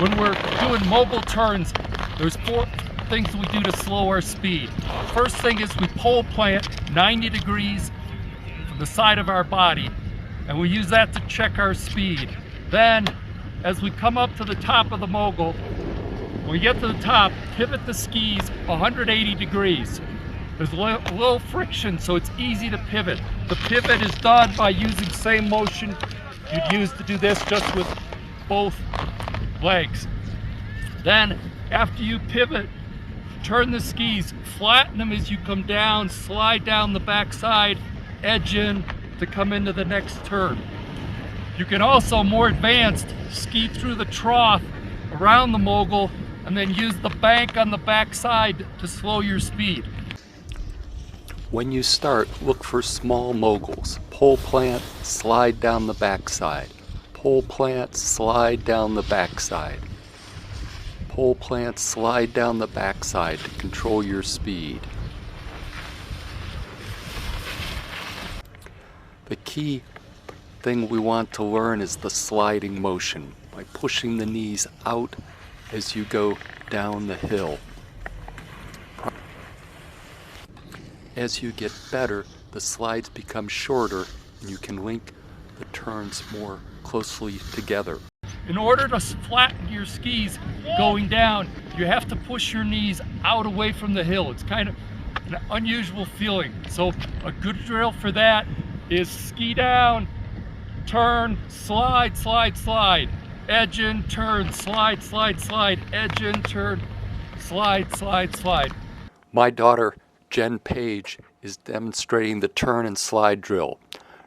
when we're doing mogul turns, there's 4 things we do to slow our speed. First thing is we pole plant 90 degrees from the side of our body, and we use that to check our speed. Then, as we come up to the top of the mogul, when we get to the top, pivot the skis 180 degrees. There's a little friction, so it's easy to pivot. The pivot is done by using the same motion you'd use to do this, just with both legs. Then, after you pivot, turn the skis, flatten them as you come down, slide down the backside, edge in to come into the next turn. You can also, more advanced, ski through the trough around the mogul and then use the bank on the backside to slow your speed. When you start, look for small moguls. Pole plant, slide down the backside. Pole plant, slide down the backside. Pole plant, slide down the backside to control your speed. The key thing we want to learn is the sliding motion by pushing the knees out as you go down the hill. As you get better, the slides become shorter and you can link the turns more closely together. In order to flatten your skis going down, you have to push your knees out away from the hill. It's kind of an unusual feeling. So a good drill for that is ski down, turn, slide, slide, slide, edge in, turn, slide, slide, slide, edge in, turn, slide, slide, slide. My daughter, Jen Page, is demonstrating the turn and slide drill.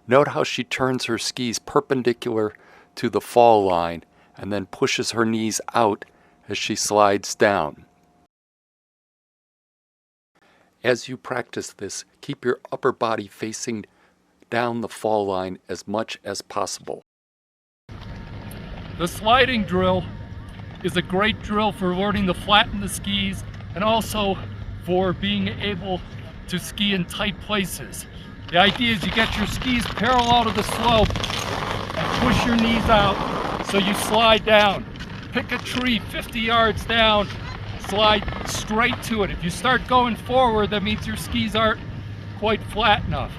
Note how she turns her skis perpendicular to the fall line and then pushes her knees out as she slides down. As you practice this, keep your upper body facing down the fall line as much as possible. The sliding drill is a great drill for learning to flatten the skis and also for being able to ski in tight places. The idea is you get your skis parallel to the slope and push your knees out so you slide down. Pick a tree 50 yards down, slide straight to it. If you start going forward, that means your skis aren't quite flat enough.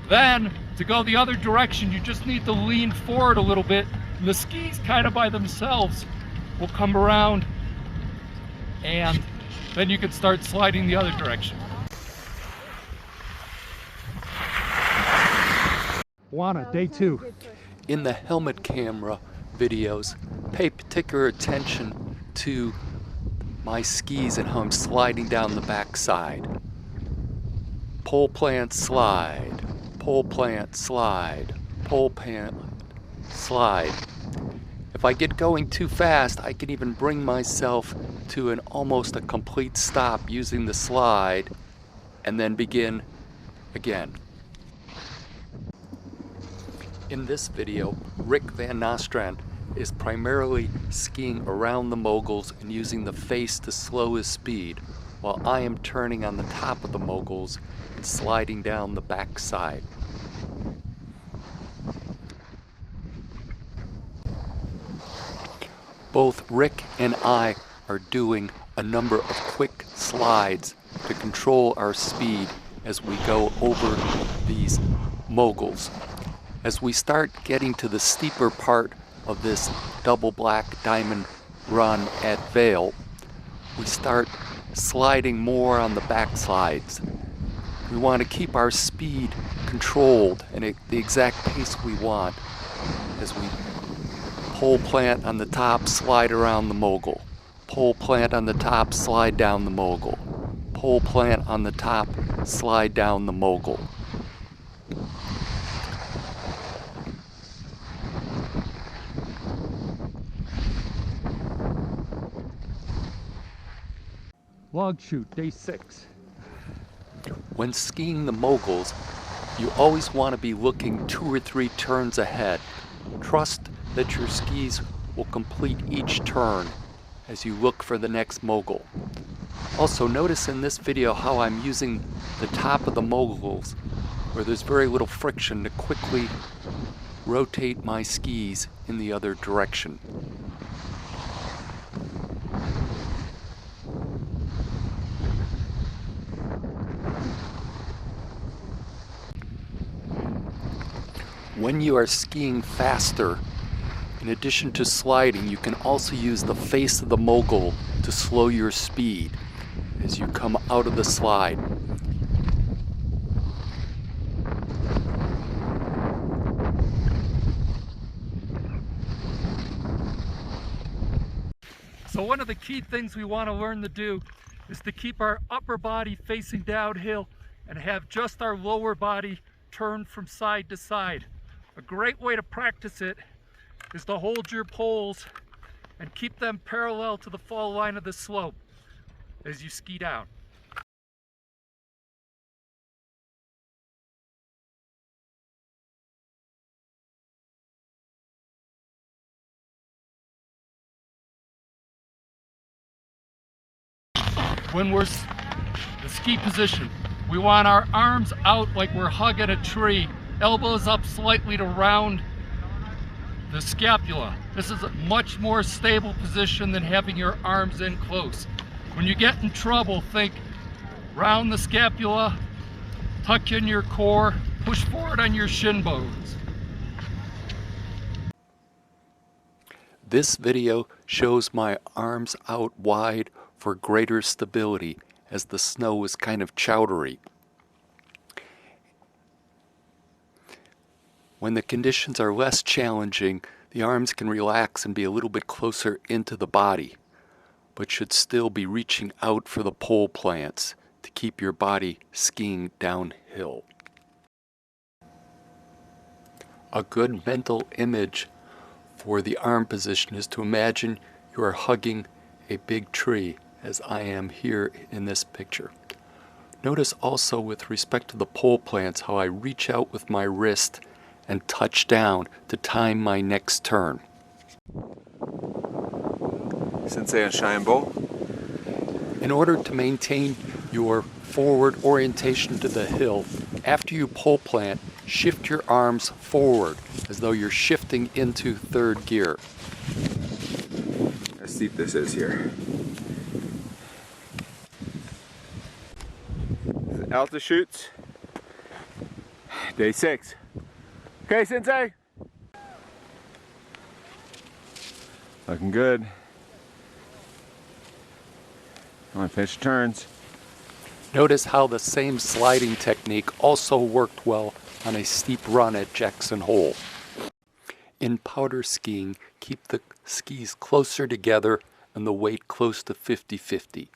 Then, to go the other direction, you just need to lean forward a little bit, and the skis kind of by themselves will come around, and then you can start sliding the other direction. Juana, day 2. In the helmet camera videos, pay particular attention to my skis and how I'm sliding down the backside. Pole plant, slide. Pole plant, slide. Pole plant, slide. If I get going too fast, I can even bring myself to almost a complete stop using the slide and then begin again. In this video, Rick Van Nostrand is primarily skiing around the moguls and using the face to slow his speed, while I am turning on the top of the moguls and sliding down the back side. Both Rick and I are doing a number of quick slides to control our speed as we go over these moguls. As we start getting to the steeper part of this double black diamond run at Vail, we start sliding more on the backsides. We want to keep our speed controlled and at the exact pace we want as we pole plant on the top, slide around the mogul. Pole plant on the top, slide down the mogul. Pole plant on the top, slide down the mogul. Log shoot, day 6. When skiing the moguls, you always want to be looking 2 or 3 turns ahead. Trust that your skis will complete each turn as you look for the next mogul. Also, notice in this video how I'm using the top of the moguls where there's very little friction to quickly rotate my skis in the other direction. When you are skiing faster, in addition to sliding, you can also use the face of the mogul to slow your speed as you come out of the slide. So one of the key things we want to learn to do is to keep our upper body facing downhill and have just our lower body turned from side to side. A great way to practice it is to hold your poles and keep them parallel to the fall line of the slope as you ski down. When we're the ski position, we want our arms out like we're hugging a tree, elbows up slightly to round the scapula. This is a much more stable position than having your arms in close. When you get in trouble, think round the scapula, tuck in your core, push forward on your shin bones. This video shows my arms out wide for greater stability as the snow is kind of chowdery. When the conditions are less challenging, the arms can relax and be a little bit closer into the body, but should still be reaching out for the pole plants to keep your body skiing downhill. A good mental image for the arm position is to imagine you are hugging a big tree, as I am here in this picture. Notice also with respect to the pole plants how I reach out with my wrist and touch down to time my next turn. Sensei and Shinebull. In order to maintain your forward orientation to the hill, after you pole plant, shift your arms forward as though you're shifting into third gear. How steep this is here. Altitudes. Day 6. Okay, Sensei. Looking good. I'm gonna finish the turns. Notice how the same sliding technique also worked well on a steep run at Jackson Hole. In powder skiing, keep the skis closer together and the weight close to 50-50.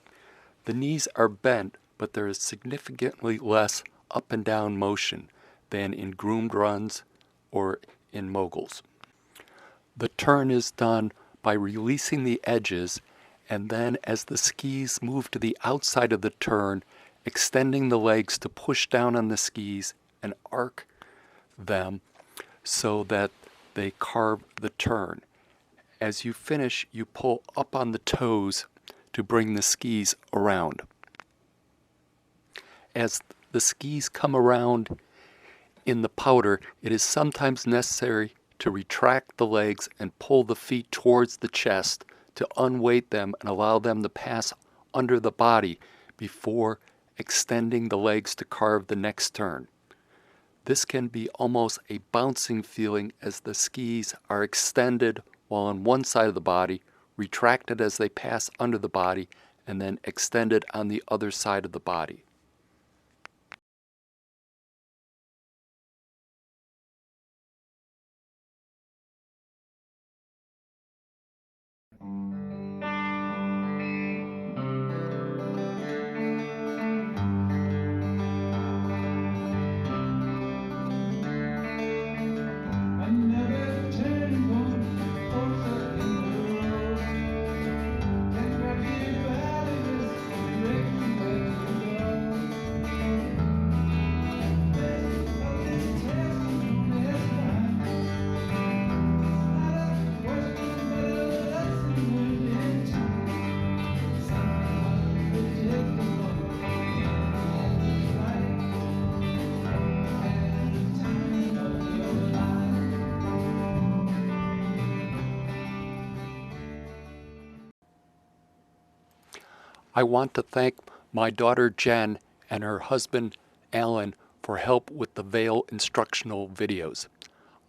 The knees are bent, but there is significantly less up and down motion than in groomed runs or in moguls. The turn is done by releasing the edges, and then as the skis move to the outside of the turn, extending the legs to push down on the skis and arc them so that they carve the turn. As you finish, you pull up on the toes to bring the skis around. As the skis come around in the powder, it is sometimes necessary to retract the legs and pull the feet towards the chest to unweight them and allow them to pass under the body before extending the legs to carve the next turn. This can be almost a bouncing feeling as the skis are extended while on one side of the body, retracted as they pass under the body, and then extended on the other side of the body. I want to thank my daughter Jen and her husband Alan for help with the Vail instructional videos.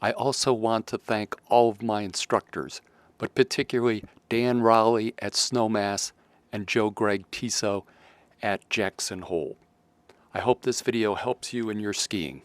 I also want to thank all of my instructors, but particularly Dan Rowley at Snowmass and Joe Greg Tiso at Jackson Hole. I hope this video helps you in your skiing.